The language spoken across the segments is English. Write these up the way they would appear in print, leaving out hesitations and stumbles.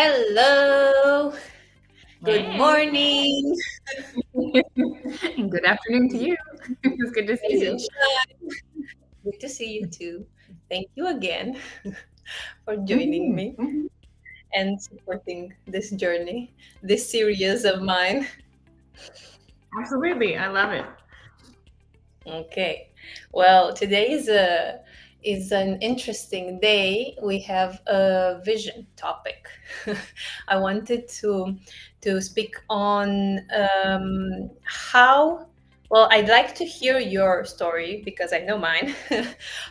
Hello. Good Hey. morning. And good afternoon to you. It's good to see Rise and you. shine. Good to see you too. Thank you again for joining Mhm, me mhm. and supporting this journey, this series of mine. Absolutely. I love it. Okay. Well, today is an interesting day. We have a vision topic. I wanted to speak on how. Well, I'd like to hear your story because I know mine.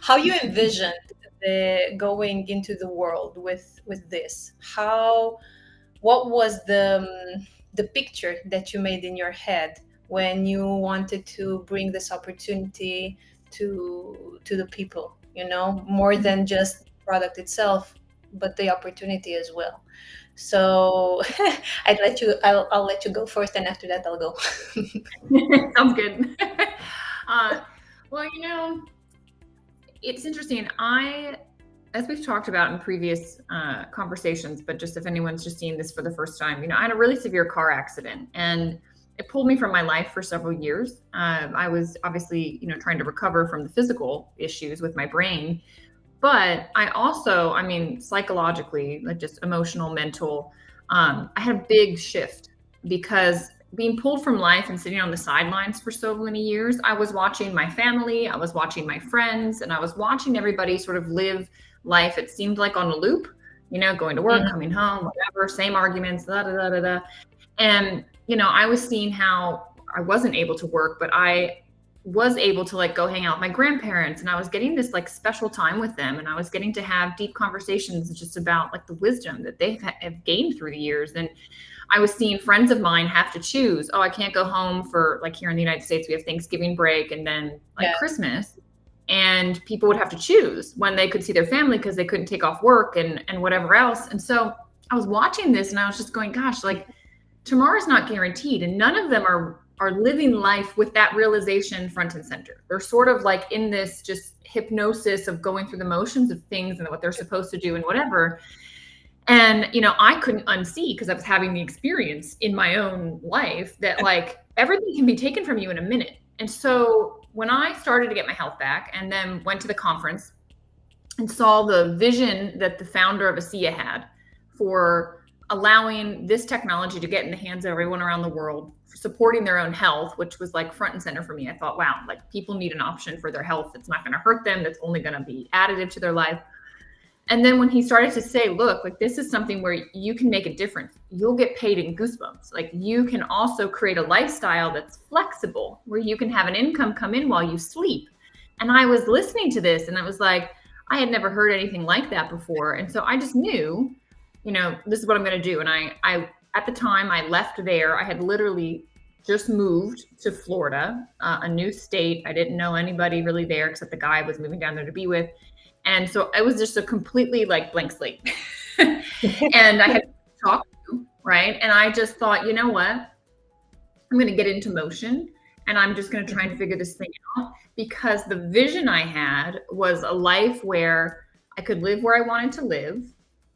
How you envisioned the going into the world with this? How what was the picture that you made in your head when you wanted to bring this opportunity to the people, more than just the product itself, but the opportunity as well. So I'll let you go first, and after that I'll go. Sounds good. Uh, well, it's interesting. As we've talked about in previous conversations, but just if anyone's just seeing this for the first time, I had a really severe car accident and it pulled me from my life for several years. I was obviously, trying to recover from the physical issues with my brain, but I also, psychologically, like just emotional, mental, I had a big shift because being pulled from life and sitting on the sidelines for so many years, I was watching my family, I was watching my friends, and I was watching everybody sort of live life. It seemed like on a loop, going to work, coming home, whatever, same arguments, da da da da da. And, I was seeing how I wasn't able to work, but I was able to like go hang out with my grandparents, and I was getting this like special time with them, and I was getting to have deep conversations just about like the wisdom that they have gained through the years. And I was seeing friends of mine have to choose, oh, I can't go home for, like, here in the United States we have Thanksgiving break and then like Yeah. Christmas, and people would have to choose when they could see their family because they couldn't take off work and whatever else. And so I was watching this and I was just going, gosh, like, tomorrow's not guaranteed, and none of them are living life with that realization front and center. They're sort of like in this just hypnosis of going through the motions of things and what they're supposed to do and whatever. And I couldn't unsee, because I was having the experience in my own life, that like everything can be taken from you in a minute. And so when I started to get my health back and then went to the conference and saw the vision that the founder of Asea had for allowing this technology to get in the hands of everyone around the world, for supporting their own health, which was like front and center for me. I thought, wow, like, people need an option for their health that's not going to hurt them, that's only going to be additive to their life. And then when he started to say, look, like, this is something where you can make a difference, you'll get paid in goosebumps. Like, you can also create a lifestyle that's flexible, where you can have an income come in while you sleep. And I was listening to this and I was like, I had never heard anything like that before. And so I just knew, this is what I'm going to do. And I, at the time I left there, I had literally just moved to Florida, a new state. I didn't know anybody really there except the guy I was moving down there to be with. And so it was just a completely like blank slate. And I had to talk to, right? And I just thought, you know what? I'm going to get into motion and I'm just going to try and figure this thing out, because the vision I had was a life where I could live where I wanted to live,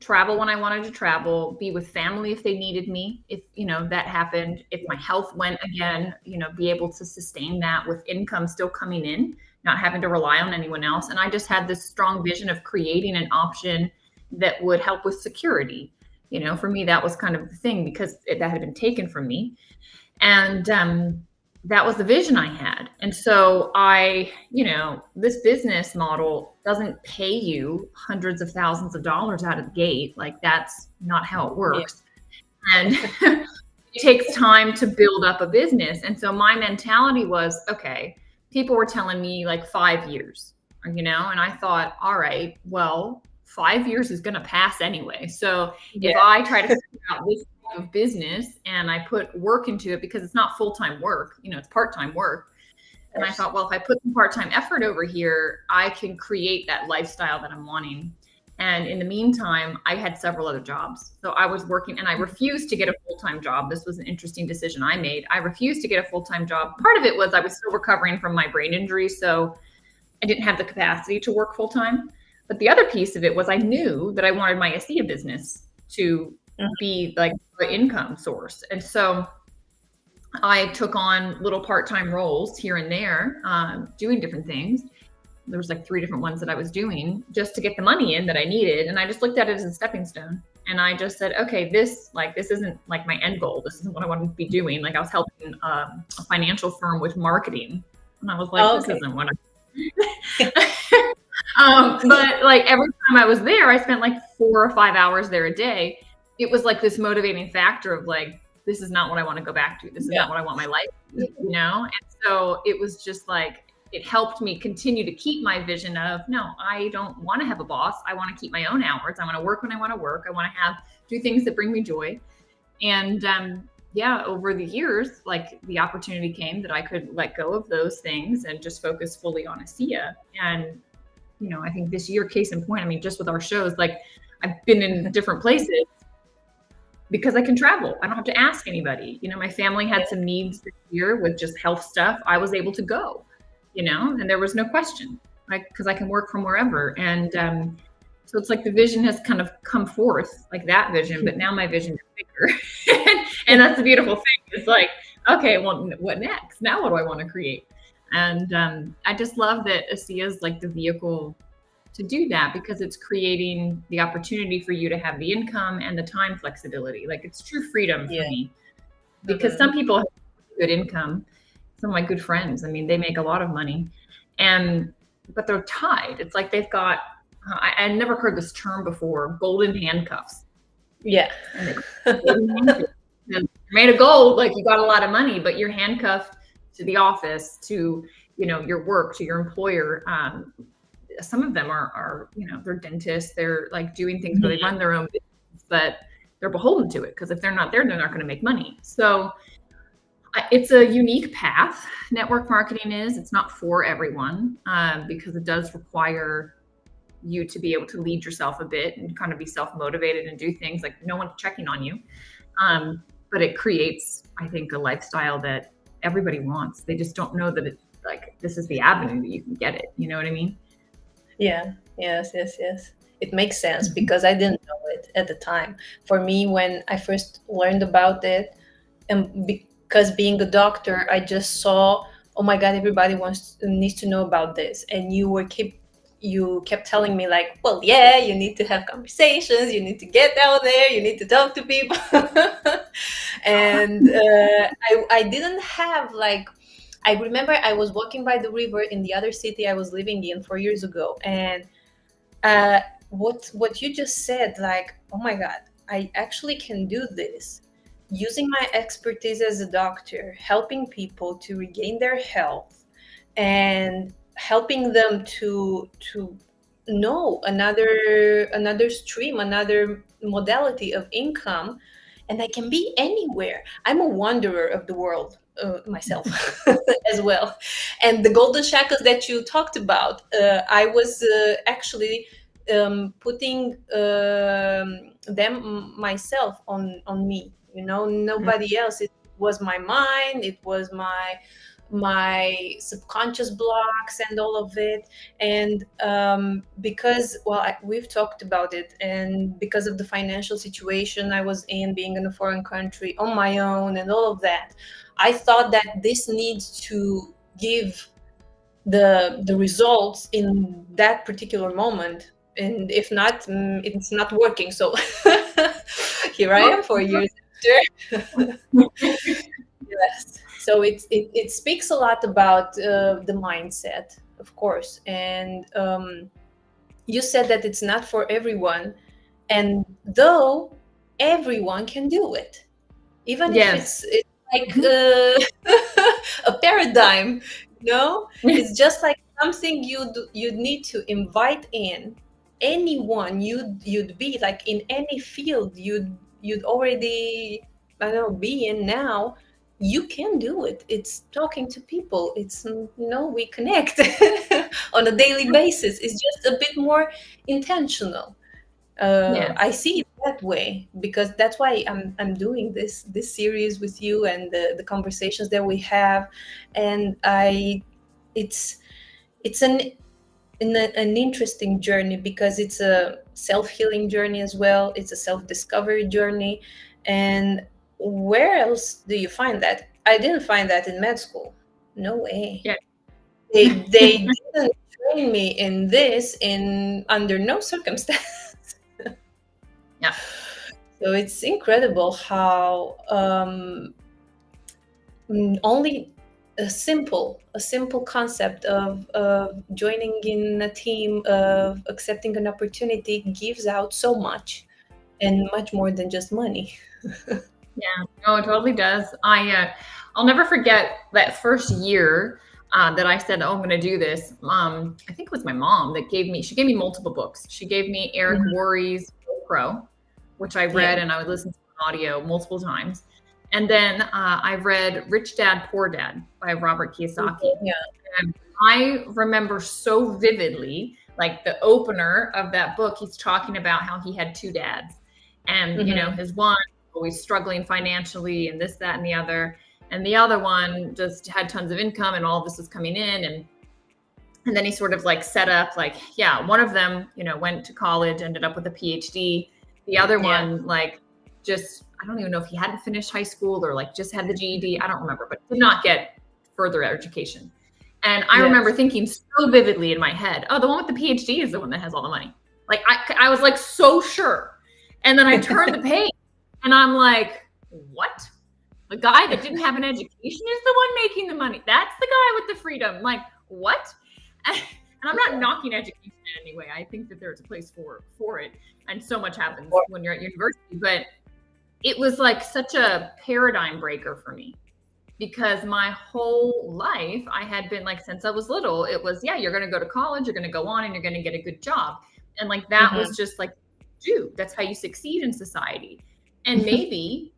travel when I wanted to travel, be with family if they needed me, if that happened, if my health went again, be able to sustain that with income still coming in, not having to rely on anyone else. And I just had this strong vision of creating an option that would help with security. For me, that was kind of the thing, because that had been taken from me. And that was the vision I had. And so this business model doesn't pay you hundreds of thousands of dollars out of the gate. Like, that's not how it Yeah. works. And it takes time to build up a business. And so my mentality was, okay, people were telling me like 5 years, and I thought, all right, well, 5 years is going to pass anyway. So if Yeah. I try to figure out this type of business and I put work into it, because it's not full-time work, it's part-time work. And I thought, well, if I put some part-time effort over here, I can create that lifestyle that I'm wanting. And in the meantime, I had several other jobs. So I was working, and I refused to get a full-time job. This was an interesting decision I made. I refused to get a full-time job. Part of it was I was still recovering from my brain injury, so I didn't have the capacity to work full-time. But the other piece of it was I knew that I wanted my Asea business to be like the income source. And so I took on little part-time roles here and there, doing different things. There was like 3 different ones that I was doing just to get the money in that I needed. And I just looked at it as a stepping stone. And I just said, okay, this isn't like my end goal. This isn't what I want to be doing. Like I was helping a financial firm with marketing. And I was like, Oh, this okay. isn't what I but like every time I was there, I spent like 4 or 5 hours there a day. It was like this motivating factor of like, this is not what I want to go back to. This is Yeah. not what I want my life to be, you know? And so it was just like, it helped me continue to keep my vision of, no, I don't want to have a boss. I want to keep my own hours. I want to work when I want to work. I want to do things that bring me joy. And yeah, over the years, like the opportunity came that I could let go of those things and just focus fully on Asea. And, you know, I think this year, case in point, I mean, just with our shows, like I've been in different places because I can travel. I don't have to ask anybody. You know, my family had some needs this year with just health stuff. I was able to go, you know, and there was no question, right? Because I can work from wherever. And so it's like the vision has kind of come forth, like that vision, but now my vision is bigger. And that's the beautiful thing. It's like, okay, well, what next? Now what do I want to create? And I just love that Asea is like the vehicle to do that because it's creating the opportunity for you to have the income and the time flexibility. Like it's true freedom for Yeah. me because some people have good income. Some of my good friends, I mean, they make a lot of money but they're tied. It's like they've got, I never heard this term before, golden handcuffs. Yeah. You're made of gold, like you got a lot of money, but you're handcuffed to the office, to, you know, your work, to your employer. Some of them are, you know, they're dentists. They're like doing things where they run their own business, but they're beholden to it because if they're not there, they're not going to make money. So it's a unique path. Network marketing it's not for everyone because it does require you to be able to lead yourself a bit and kind of be self-motivated and do things like no one's checking on you. But it creates, I think, a lifestyle that everybody wants. They just don't know that it's like, this is the avenue that you can get it. You know what I mean? Yeah. Yes. It makes sense because I didn't know it at the time. For me, when I first learned about it, and because being a doctor, I just saw, oh my God, everybody needs to know about this, and you kept telling me like, well, yeah, you need to have conversations, you need to get out there, you need to talk to people, and I didn't have like. I remember I was walking by the river in the other city I was living in 4 years ago, and uh, what you just said, like, oh my God, I actually can do this using my expertise as a doctor, helping people to regain their health and helping them to know another stream, another modality of income, and I can be anywhere. I'm a wanderer of the world myself as well. And the golden shackles that you talked about, I was actually putting them myself on me. You know, nobody else. It was my mind. It was my subconscious blocks and all of it. And because, well, we've talked about it, and because of the financial situation I was in, being in a foreign country on my own and all of that, I thought that this needs to give the results in that particular moment, and if not, it's not working. So here I am 4 years after. Yes. So it speaks a lot about the mindset, of course. And you said that it's not for everyone, and though everyone can do it, even if Yes. it's like a paradigm, you know, it's just like something you'd need to invite in anyone you'd be like in any field you'd already, I don't know, be in now. You can do it. It's talking to people. It's, you know, we connect on a daily basis. It's just a bit more intentional. Yes. I see it that way because that's why I'm doing this series with you and the conversations that we have, and it's an interesting journey because self-healing journey as well. It's a self-discovery journey. And where else do you find that? I didn't find that in med school. No way. Yeah. They didn't train me in this in under no circumstance. Yeah. So it's incredible how only a simple concept of joining in a team, of accepting an opportunity, gives out so much, and much more than just money. Yeah, no, it totally does. I'll never forget that first year that I said, "Oh, I'm going to do this." I think it was my mom that she gave me multiple books. She gave me Eric Mhm. Worre's Pro, which I read Yeah. and I would listen to an audio multiple times. And then I read Rich Dad Poor Dad by Robert Kiyosaki. Yeah. And I remember so vividly, like the opener of that book, he's talking about how he had two dads. And, Hmm. his one always struggling financially and this, that, and the other. And the other one just had tons of income and all this was coming in. And then he sort of like set up like, yeah, one of them, went to college, ended up with a PhD. The other Yeah. one, like, just, I don't even know if he hadn't finished high school or like just had the GED. I don't remember, but did not get further education. And I remember Yes. thinking so vividly in my head, oh, the one with the PhD is the one that has all the money. Like I was like so sure. And then I turned the page and I'm like, what? The guy that didn't have an education is the one making the money. That's the guy with the freedom. Like, what? And I'm not knocking education in any way. I think that there's a place for it. And so much happens when you're at university. But it was like such a paradigm breaker for me because my whole life I had been like, since I was little, it was, yeah, you're going to go to college, you're going to go on and you're going to get a good job. And like, that Hmm. was just like, dude, that's how you succeed in society. And maybe,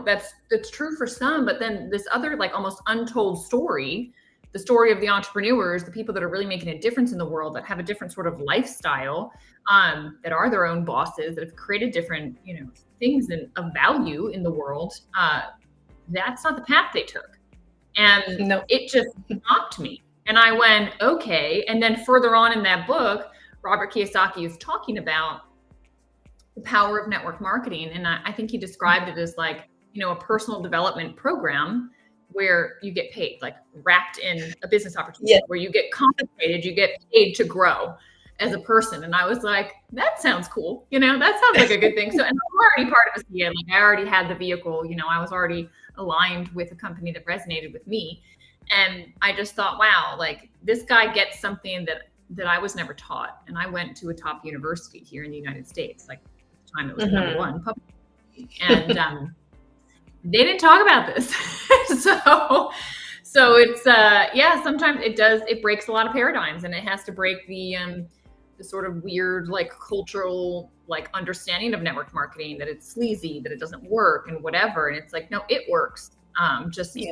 that's true for some, but then this other like almost untold story, the story of the entrepreneurs, the people that are really making a difference in the world, that have a different sort of lifestyle, that are their own bosses, that have created different, things of value in the world. That's not the path they took. And No. it just shocked me. And I went, okay. And then further on in that book, Robert Kiyosaki is talking about the power of network marketing. And I think he described it as like, a personal development program where you get paid, like wrapped in a business opportunity, Yeah. where you get compensated, you get paid to grow as a person. And I was like, that sounds cool. That sounds like a good thing. So, and I'm already part of a CA, like I already had the vehicle, I was already aligned with a company that resonated with me. And I just thought, wow, like this guy gets something that I was never taught. And I went to a top university here in the United States. Like at the time it was the number one public. And they didn't talk about this. so it's yeah, sometimes it breaks a lot of paradigms, and it has to break the sort of weird like cultural like understanding of network marketing, that it's sleazy, that it doesn't work and whatever. And it's like, no, it works. Just Yeah.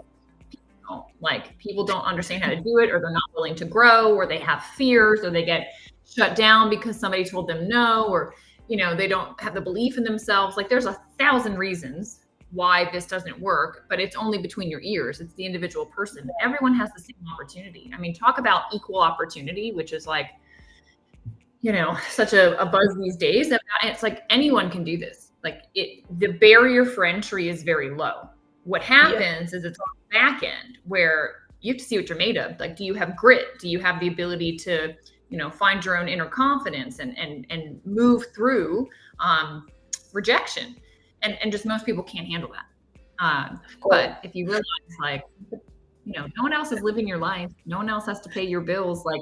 like people don't understand how to do it, or they're not willing to grow, or they have fears, or they get shut down because somebody told them no, or they don't have the belief in themselves. Like there's 1,000 reasons why this doesn't work, but it's only between your ears. It's the individual person. Everyone has the same opportunity. I mean, talk about equal opportunity, which is like, such a buzz these days. It's like anyone can do this. Like the barrier for entry is very low. What happens is it's on the back end where you have to see what you're made of. Like, do you have grit? Do you have the ability to, find your own inner confidence and move through rejection? And just most people can't handle that. But if you realize, like, no one else is living your life. No one else has to pay your bills. Like,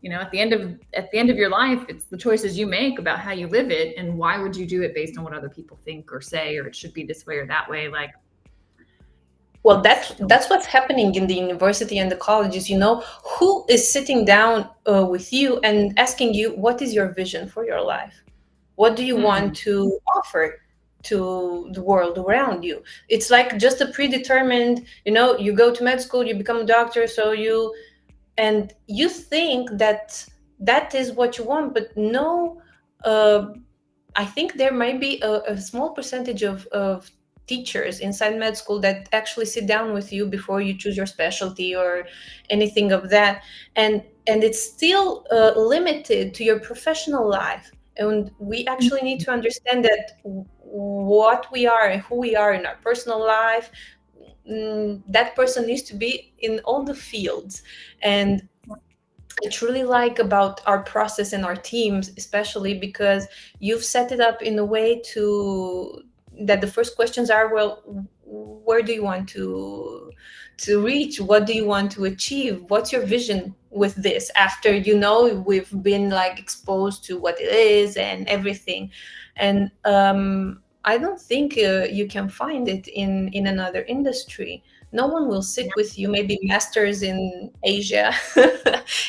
at the end of your life, it's the choices you make about how you live it. And why would you do it based on what other people think or say, or it should be this way or that way? Like, Well, that's what's happening in the university and the colleges. Who is sitting down with you and asking you, what is your vision for your life? What do you want to offer to the world around you? It's like just a predetermined, you go to med school, you become a doctor, and you think that that is what you want, but no. I think there might be a small percentage of teachers inside med school that actually sit down with you before you choose your specialty or anything of that, and it's still limited to your professional life. And we actually need to understand that what we are and who we are in our personal life, that person needs to be in all the fields. And I truly like about our process and our teams, especially because you've set it up in a way to that the first questions are, well, where do you want to reach? What do you want to achieve? What's your vision with this? After we've been like exposed to what it is and everything, and I don't think you can find it in another industry. No one will sit with you, maybe masters in Asia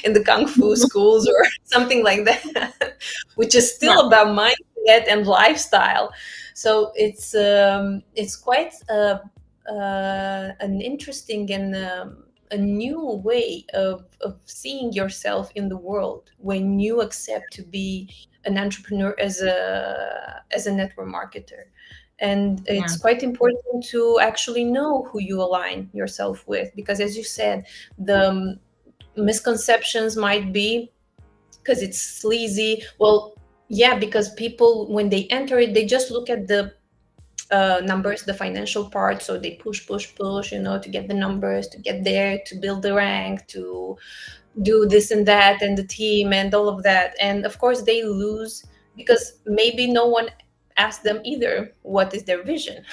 in the kung fu schools or something like that, which is Yeah. still about mindset and lifestyle. So it's quite an interesting and a new way of seeing yourself in the world when you accept to be an entrepreneur as a network marketer. And Yeah. it's quite important to actually know who you align yourself with, because as you said, the misconceptions might be because it's sleazy. Well, yeah, because people, when they enter it, they just look at the numbers, the financial part. So they push, push, push, to get the numbers, to get there, to build the rank, to do this and that, and the team and all of that. And of course, they lose because maybe no one asked them either what is their vision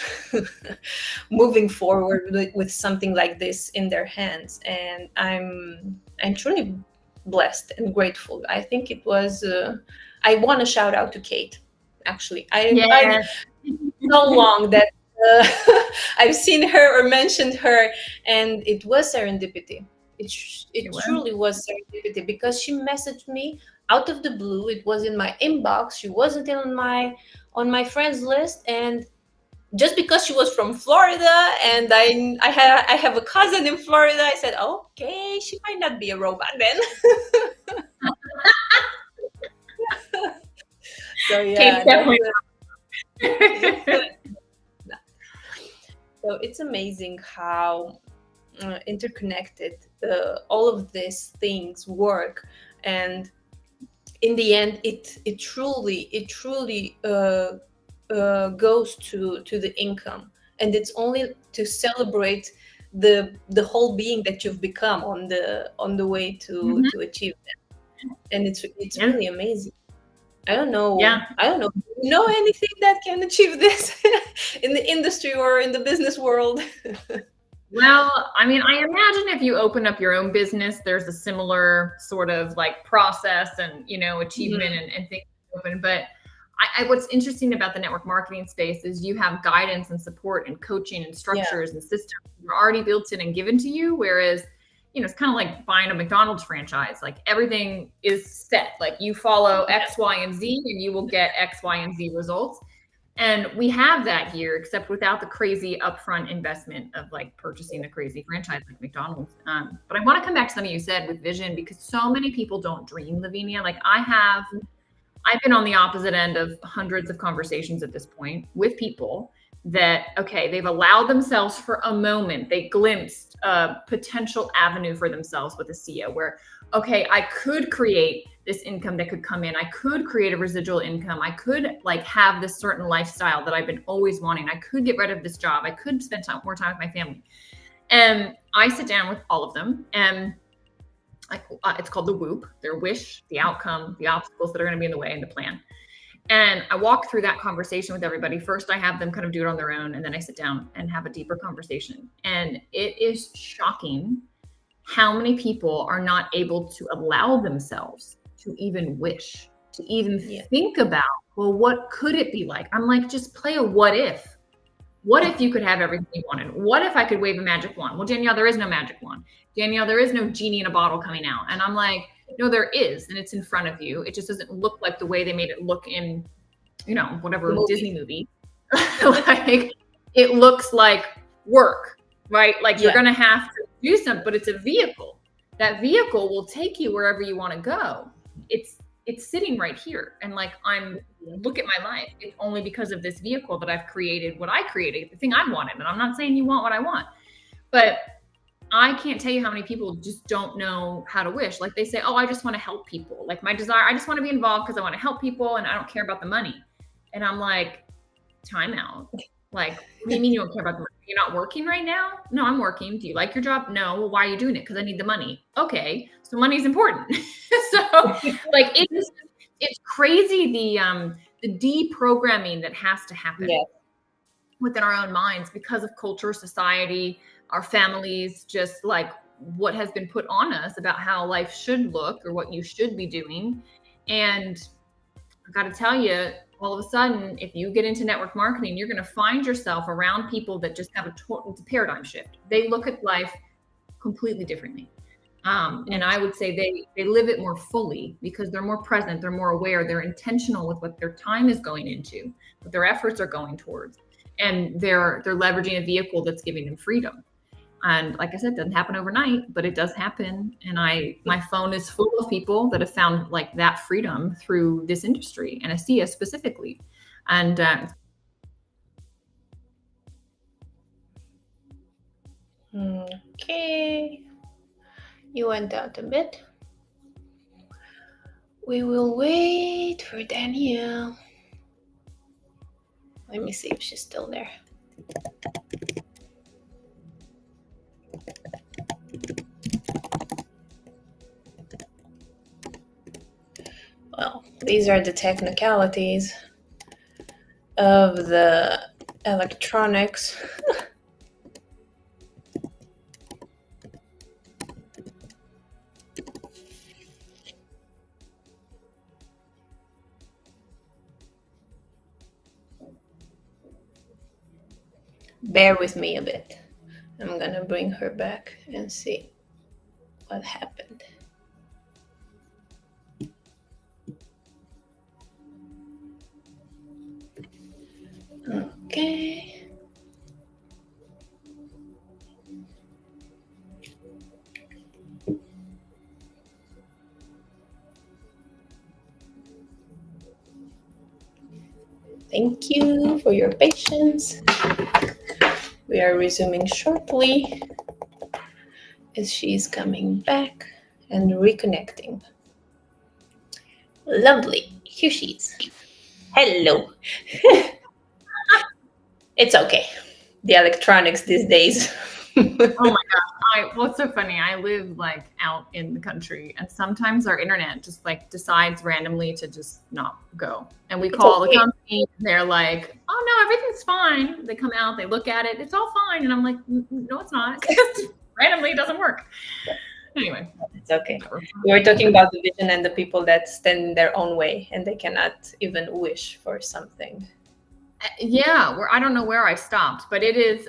moving forward with something like this in their hands. And I'm truly blessed and grateful. I think it was I want to shout out to Kate. Actually, I've Yes. so long that I've seen her or mentioned her, and it was serendipity. It It was. truly was serendipity, because she messaged me out of the blue. It was in my inbox. She wasn't on my friends list, and just because she was from Florida, and I have a cousin in Florida, I said, okay, she might not be a robot then. So Kate's yeah, definitely. yeah. So it's amazing how interconnected all of these things work, and in the end, it truly goes to the income, and it's only to celebrate the whole being that you've become on the way to Mhm. to achieve that. And it's Yeah. really amazing. I don't know. Yeah. I don't know. Do you know anything that can achieve this in the industry or in the business world? Well, I mean, I imagine if you open up your own business, there's a similar sort of like process and, achievement Mhm. and things open. But what's interesting about the network marketing space is you have guidance and support and coaching and Yeah. structures and systems that are already built in and given to you. Whereas, it's kind of like buying a McDonald's franchise. Like everything is set. Like you follow X, Y, and Z, and you will get X, Y, and Z results. And we have that here, except without the crazy upfront investment of like purchasing a crazy franchise like McDonald's. But I want to come back to something you said with vision, because so many people don't dream, Lavinia. Like I've been on the opposite end of hundreds of conversations at this point with people that, okay, they've allowed themselves for a moment, they glimpsed a potential avenue for themselves with a CEO where, okay, I could create this income that could come in. I could create a residual income. I could like have this certain lifestyle that I've been always wanting. I could get rid of this job. I could spend more time with my family. And I sit down with all of them, and it's called the WOOP, their wish, the outcome, the obstacles that are going to be in the way, and the plan. And I walk through that conversation with everybody. First, I have them kind of do it on their own, and then I sit down and have a deeper conversation. And it is shocking how many people are not able to allow themselves to even wish, to even Yeah. think about, well, what could it be like? I'm like, just play a what if. What if you could have everything you wanted? What if I could wave a magic wand? Well, Danielle, there is no magic wand. Danielle, there is no genie in a bottle coming out. And I'm like, no, there is, and it's in front of you. It just doesn't look like the way they made it look in, The whatever movie. Disney movie. Like it looks like work, right? Like you're Yeah. going to have to do something, but it's a vehicle. That vehicle will take you wherever you want to go. It's sitting right here. And like, look at my life. It's only because of this vehicle that I've created what I created, the thing I wanted. And I'm not saying you want what I want, but I can't tell you how many people just don't know how to wish. Like they say, oh, I just want to help people. Like my desire, I just want to be involved because I want to help people and I don't care about the money. And I'm like, time out. Like, what do you mean you don't care about the money? You're not working right now? No, I'm working. Do you like your job? No. Well, why are you doing it? Because I need the money. Okay. So money is important. So like it's crazy the deprogramming that has to happen Yes. within our own minds because of culture, society, our families, just like what has been put on us about how life should look or what you should be doing. And I got to tell you, all of a sudden, if you get into network marketing, you're going to find yourself around people that just have it's a paradigm shift. They look at life completely differently. And I would say they live it more fully because they're more present, they're more aware, they're intentional with what their time is going into, what their efforts are going towards, and they're leveraging a vehicle that's giving them freedom. And like I said, it doesn't happen overnight, but it does happen. And my phone is full of people that have found like that freedom through this industry and Asea specifically. And Okay. You went out a bit. We will wait for Danielle. Let me see if she's still there. Well, these are the technicalities of the electronics. Bear with me a bit. I'm gonna bring her back and see what happened. Okay. Thank you for your patience. We are resuming shortly as she's coming back and reconnecting. Lovely. Here she is. Hello. It's okay. The electronics these days. oh my gosh, what's so funny? I live like out in the country, and sometimes our internet just like decides randomly to just not go. And we call the company, and they're like, "Oh no, everything's fine." They come out, they look at it, it's all fine, and I'm like, "No, it's not. Randomly, it doesn't work." Anyway, it's okay. We were talking about the vision and the people that stand in their own way, and they cannot even wish for something. Yeah, I don't know where I stopped, but it is.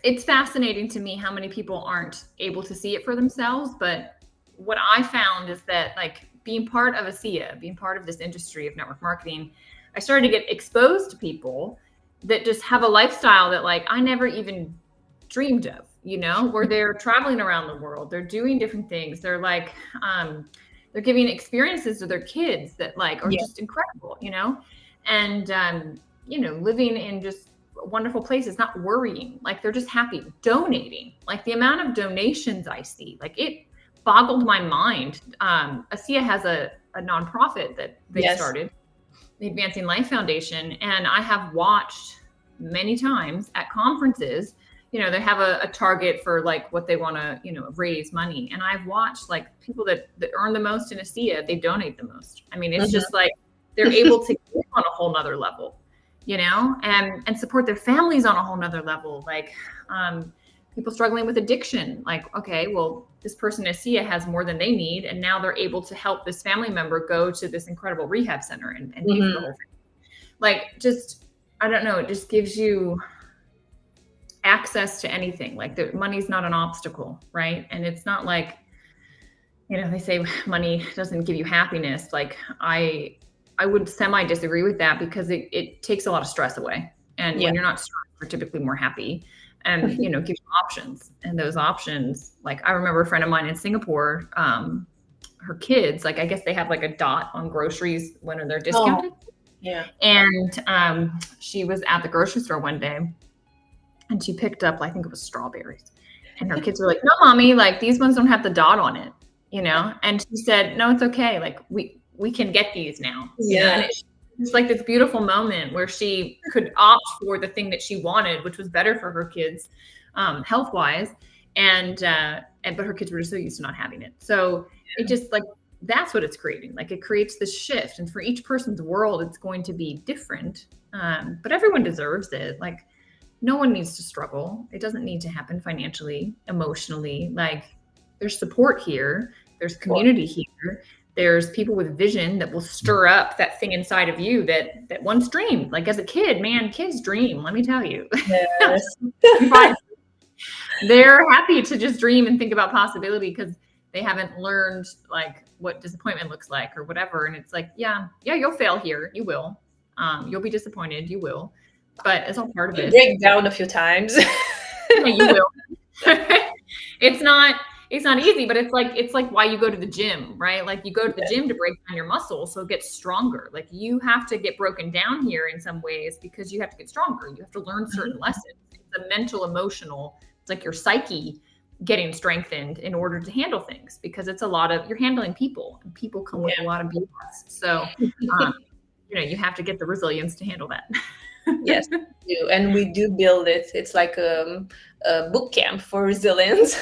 It's fascinating to me how many people aren't able to see it for themselves. But what I found is that like being part of Asea, being part of this industry of network marketing, I started to get exposed to people that just have a lifestyle that like I never even dreamed of, you know, where they're traveling around the world, they're doing different things. They're like, they're giving experiences to their kids that like are just incredible, you know, and, you know, living in just wonderful places, not worrying, like they're just happy donating. Like the amount of donations I see, like it boggled my mind. Asea has a nonprofit that they started, the Advancing Life Foundation, and I have watched many times at conferences, you know, they have a target for like what they want to, you know, raise money. And I've watched like people that earn the most in Asea, they donate the most. I mean, it's just like they're able to give on a whole nother level, you know, and support their families on a whole nother level. Like people struggling with addiction, like, okay, well, this person at Asea has more than they need. And now they're able to help this family member go to this incredible rehab center and pay for the whole thing. Like, just, I don't know, it just gives you access to anything. Like the money's not an obstacle, right? And it's not like, you know, they say money doesn't give you happiness. Like I would semi disagree with that because it takes a lot of stress away. And when you're not stressed, you're typically more happy and, you know, gives you options. And those options, like I remember a friend of mine in Singapore, her kids, like, I guess they have like a dot on groceries when they're discounted. And she was at the grocery store one day and she picked up, I think it was strawberries. And her kids were like, no, mommy, like these ones don't have the dot on it, you know? And she said, no, it's okay. Like we can get these now, you know? And Yeah. it's like this beautiful moment where she could opt for the thing that she wanted, which was better for her kids, health wise. But her kids were just so used to not having it. So it just like, that's what it's creating. Like it creates this shift. And for each person's world, it's going to be different. But everyone deserves it. Like, no one needs to struggle. It doesn't need to happen financially, emotionally. Like there's support here, there's community here, there's people with vision that will stir up that thing inside of you that once dreamed. Like as a kid, man, kids dream, let me tell you. Yes. They're happy to just dream and think about possibility because they haven't learned like what disappointment looks like or whatever. And it's like, yeah, you'll fail here. You will. You'll be disappointed. You will. But it's all part of You it. break down a few times. Yeah, you will. it's not easy, but it's like why you go to the gym, right? Like you go to the gym to break down your muscles so it gets stronger. Like you have to get broken down here in some ways because you have to get stronger. You have to learn certain lessons. It's a mental, emotional, it's like your psyche getting strengthened in order to handle things because it's a lot of you're handling people and people come with a lot of BS. So you have to get the resilience to handle that. Yes, we do. And we do build it. It's like a boot camp for resilience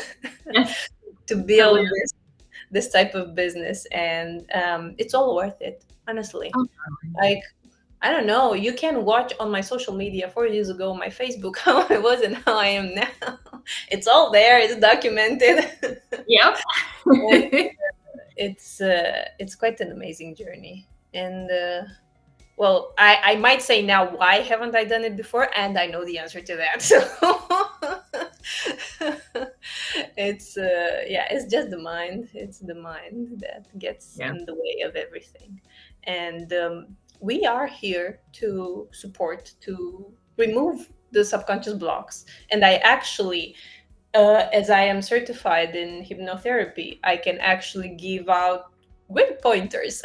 Yes, to build totally. this type of business. And it's all worth it, honestly. Oh, Like, I don't know, you can watch on my social media 4 years ago, my Facebook, how I was and how I am now. It's all there, it's documented. yep. And it's quite an amazing journey. And well, I might say now, why haven't I done it before? And I know the answer to that. So it's yeah, it's just the mind. It's the mind that gets Yeah. in the way of everything. And we are here to support, to remove the subconscious blocks. And I actually, as I am certified in hypnotherapy, I can actually give out great pointers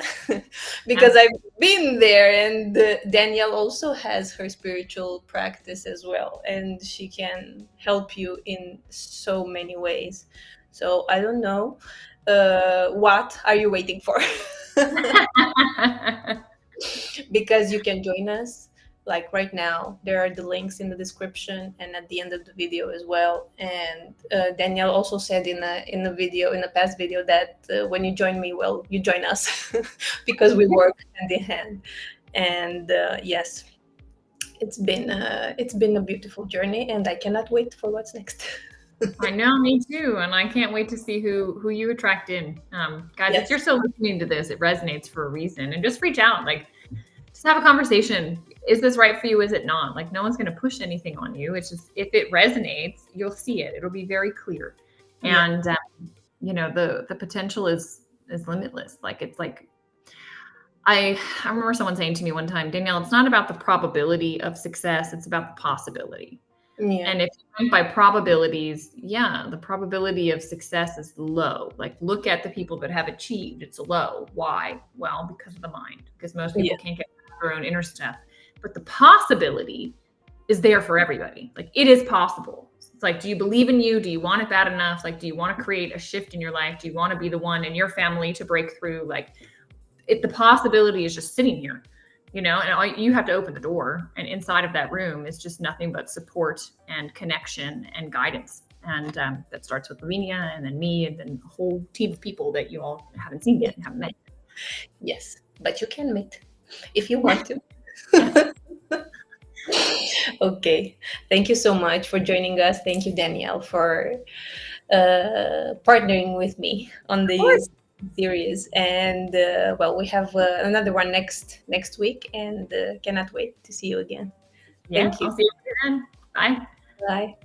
because I've been there. And Danielle also has her spiritual practice as well, and she can help you in so many ways. So I don't know, what are you waiting for? Because you can join us like right now. There are the links in the description and at the end of the video as well. And Danielle also said in a video, in a past video, that when you join me, well, you join us because we work hand in hand. And yes, it's been a beautiful journey, and I cannot wait for what's next. I know, me too, and I can't wait to see who you attract in. Guys, Yes. if you're still listening to this, it resonates for a reason, and just reach out. Like, just have a conversation. Is this right for you? Is it not? Like, no one's going to push anything on you. It's just if it resonates, you'll see it. It'll be very clear, Yeah. and the potential is limitless. Like it's like I remember someone saying to me one time, Danielle, it's not about the probability of success; it's about the possibility. Yeah. And if you went by probabilities, yeah, the probability of success is low. Like look at the people that have achieved, it's low. Why? Well, because of the mind, because most people Yeah. can't get past their own inner stuff. But the possibility is there for everybody. Like it is possible. It's like, do you believe in you? Do you want it bad enough? Like, do you want to create a shift in your life? Do you want to be the one in your family to break through? Like the possibility is just sitting here. And you have to open the door, and inside of that room is just nothing but support and connection and guidance. And that starts with Lavinia and then me and then a whole team of people that you all haven't seen yet and haven't met. Yes, but you can meet if you want to. Okay, thank you so much for joining us. Thank you, Danielle, for partnering with me on these series. And well, we have another one next week, and cannot wait to see you again. Yeah, Thank you. I'll see you then. Bye. Bye.